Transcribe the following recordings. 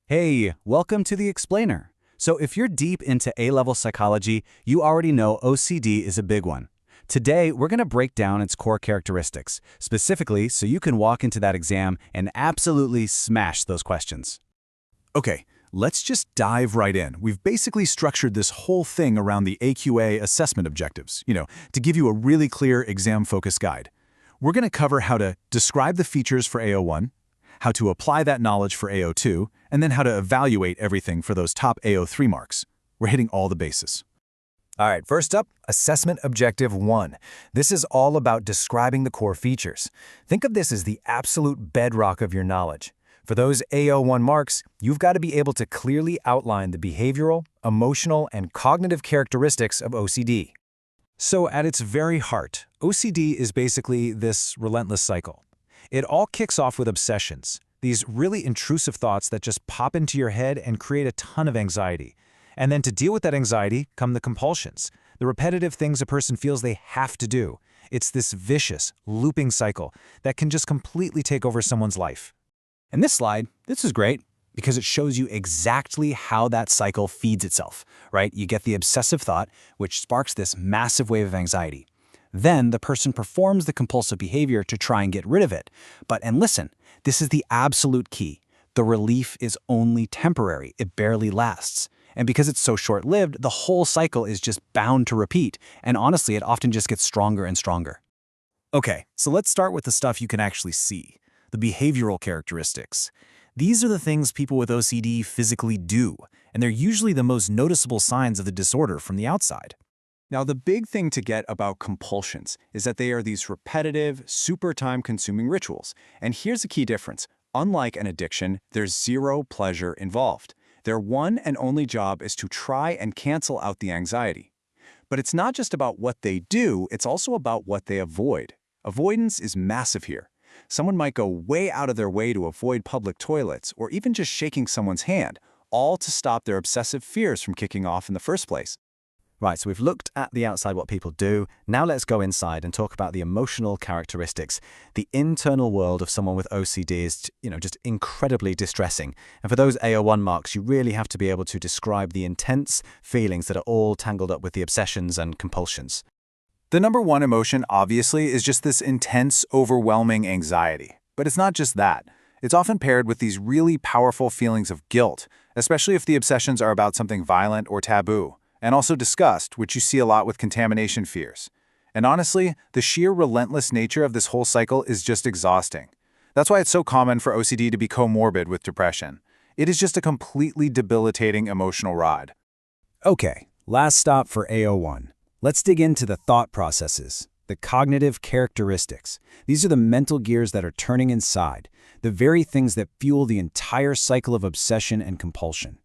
Hey, welcome to The Explainer. So if you're deep into A-level psychology, you already know OCD is a big one. Today, we're going to break down its core characteristics, specifically so you can walk into that exam and absolutely smash those questions. Okay, let's just dive right in. We've basically structured this whole thing around the AQA assessment objectives, to give you a really clear exam-focused guide. We're going to cover how to describe the features for AO1, how to apply that knowledge for AO2, and then how to evaluate everything for those top AO3 marks. We're hitting all the bases. All right, first up, Assessment Objective 1. This is all about describing the core features. Think of this as the absolute bedrock of your knowledge. For those AO1 marks, you've got to be able to clearly outline the behavioral, emotional, and cognitive characteristics of OCD. So at its very heart, OCD is basically this relentless cycle. It all kicks off with obsessions, these really intrusive thoughts that just pop into your head and create a ton of anxiety. And then to deal with that anxiety come the compulsions, the repetitive things a person feels they have to do. It's this vicious, looping cycle that can just completely take over someone's life. And this slide, this is great because it shows you exactly how that cycle feeds itself, right? You get the obsessive thought, which sparks this massive wave of anxiety. Then the person performs the compulsive behavior to try and get rid of it. And listen, this is the absolute key. The relief is only temporary. It barely lasts. And because it's so short-lived, the whole cycle is just bound to repeat. And honestly, it often just gets stronger and stronger. Okay, so let's start with the stuff you can actually see, the behavioral characteristics. These are the things people with OCD physically do, and they're usually the most noticeable signs of the disorder from the outside. Now, the big thing to get about compulsions is that they are these repetitive, super time-consuming rituals. And here's a key difference. Unlike an addiction, there's zero pleasure involved. Their one and only job is to try and cancel out the anxiety. But it's not just about what they do, it's also about what they avoid. Avoidance is massive here. Someone might go way out of their way to avoid public toilets or even just shaking someone's hand, all to stop their obsessive fears from kicking off in the first place. Right, so we've looked at the outside, what people do. Now let's go inside and talk about the emotional characteristics. The internal world of someone with OCD is, just incredibly distressing. And for those AO1 marks, you really have to be able to describe the intense feelings that are all tangled up with the obsessions and compulsions. The number one emotion, obviously, is just this intense, overwhelming anxiety. But it's not just that. It's often paired with these really powerful feelings of guilt, especially if the obsessions are about something violent or taboo. And also disgust, which you see a lot with contamination fears. And honestly, the sheer relentless nature of this whole cycle is just exhausting. That's why it's so common for OCD to be comorbid with depression. It is just a completely debilitating emotional ride. Okay, last stop for AO1. Let's dig into the thought processes, the cognitive characteristics. These are the mental gears that are turning inside, the very things that fuel the entire cycle of obsession and compulsion.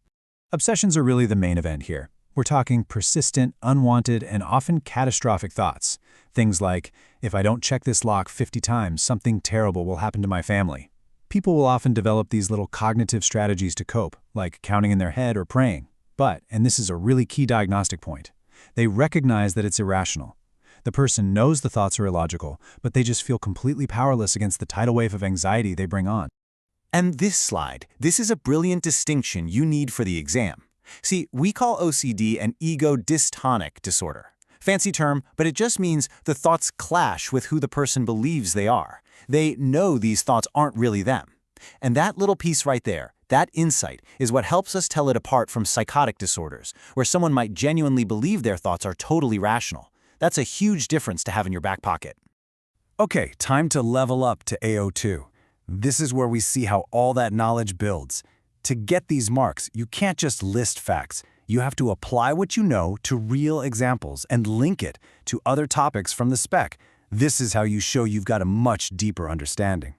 Obsessions are really the main event here. We're talking persistent, unwanted, and often catastrophic thoughts. Things like, if I don't check this lock 50 times, something terrible will happen to my family. People will often develop these little cognitive strategies to cope, like counting in their head or praying. But, and this is a really key diagnostic point, they recognize that it's irrational. The person knows the thoughts are illogical, but they just feel completely powerless against the tidal wave of anxiety they bring on. And this slide, this is a brilliant distinction you need for the exam. See, we call OCD an ego-dystonic disorder. Fancy term, but it just means the thoughts clash with who the person believes they are. They know these thoughts aren't really them. And that little piece right there, that insight, is what helps us tell it apart from psychotic disorders, where someone might genuinely believe their thoughts are totally rational. That's a huge difference to have in your back pocket. Okay, time to level up to AO2. This is where we see how all that knowledge builds. To get these marks, you can't just list facts. You have to apply what you know to real examples and link it to other topics from the spec. This is how you show you've got a much deeper understanding.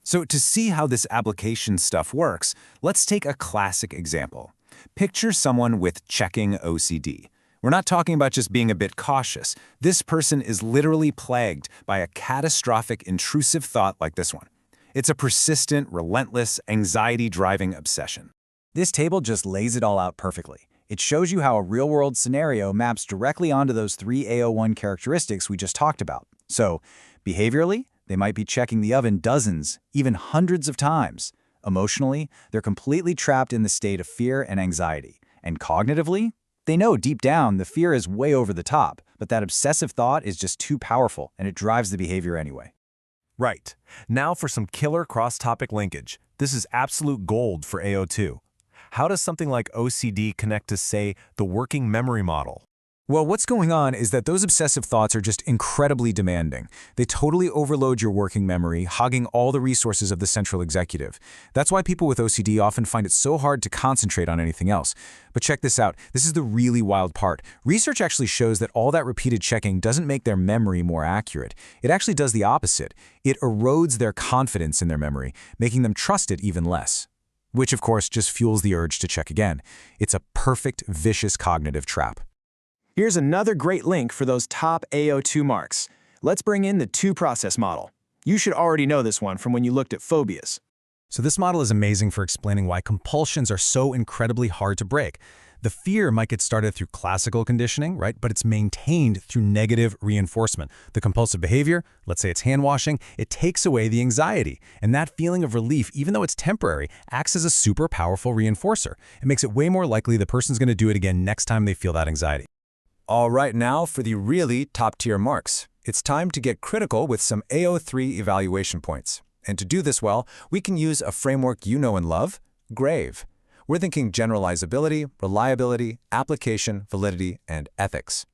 So to see how this application stuff works, let's take a classic example. Picture someone with checking OCD. We're not talking about just being a bit cautious. This person is literally plagued by a catastrophic, intrusive thought like this one. It's a persistent, relentless, anxiety-driving obsession. This table just lays it all out perfectly. It shows you how a real-world scenario maps directly onto those 3 AO1 characteristics we just talked about. So, behaviorally, they might be checking the oven dozens, even hundreds of times. Emotionally, they're completely trapped in the state of fear and anxiety. And cognitively, they know deep down the fear is way over the top, but that obsessive thought is just too powerful and it drives the behavior anyway. Right. Now for some killer cross-topic linkage. This is absolute gold for AO2. How does something like OCD connect to, say, the working memory model? Well, what's going on is that those obsessive thoughts are just incredibly demanding. They totally overload your working memory, hogging all the resources of the central executive. That's why people with OCD often find it so hard to concentrate on anything else. But check this out. This is the really wild part. Research actually shows that all that repeated checking doesn't make their memory more accurate. It actually does the opposite. It erodes their confidence in their memory, making them trust it even less. Which, of course, just fuels the urge to check again. It's a perfect, vicious cognitive trap. Here's another great link for those top AO2 marks. Let's bring in the two-process model. You should already know this one from when you looked at phobias. So this model is amazing for explaining why compulsions are so incredibly hard to break. The fear might get started through classical conditioning, right? But it's maintained through negative reinforcement. The compulsive behavior, let's say it's hand washing, it takes away the anxiety. And that feeling of relief, even though it's temporary, acts as a super powerful reinforcer. It makes it way more likely the person's going to do it again next time they feel that anxiety. All right, now for the really top-tier marks. It's time to get critical with some AO3 evaluation points. And to do this well, we can use a framework you know and love, GRAVE. We're thinking generalizability, reliability, application, validity, and ethics.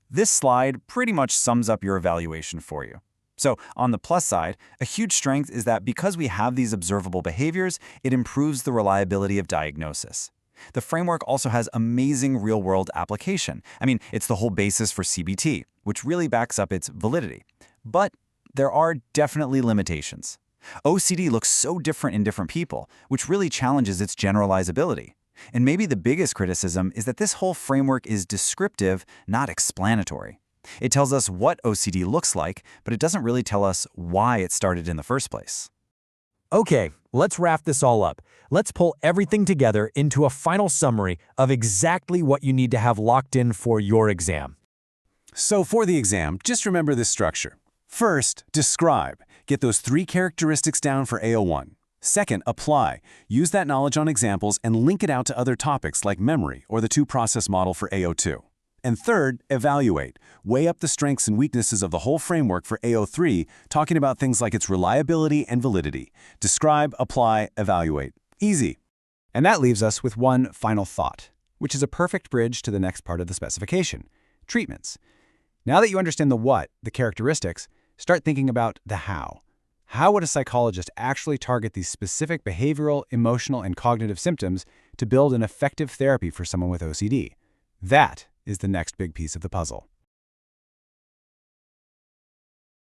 This slide pretty much sums up your evaluation for you. So on the plus side, a huge strength is that because we have these observable behaviors, it improves the reliability of diagnosis. The framework also has amazing real-world application. I mean, it's the whole basis for CBT, which really backs up its validity. But there are definitely limitations. OCD looks so different in different people, which really challenges its generalizability. And maybe the biggest criticism is that this whole framework is descriptive, not explanatory. It tells us what OCD looks like, but it doesn't really tell us why it started in the first place. Okay, let's wrap this all up. Let's pull everything together into a final summary of exactly what you need to have locked in for your exam. So for the exam, just remember this structure. First, describe. Get those 3 characteristics down for AO1. Second, apply. Use that knowledge on examples and link it out to other topics like memory or the two-process model for AO2. And third, evaluate. Weigh up the strengths and weaknesses of the whole framework for AO3, talking about things like its reliability and validity. Describe, apply, evaluate. Easy. And that leaves us with one final thought, which is a perfect bridge to the next part of the specification, treatments. Now that you understand the what, the characteristics, start thinking about the how. How would a psychologist actually target these specific behavioral, emotional, and cognitive symptoms to build an effective therapy for someone with OCD? That is the next big piece of the puzzle.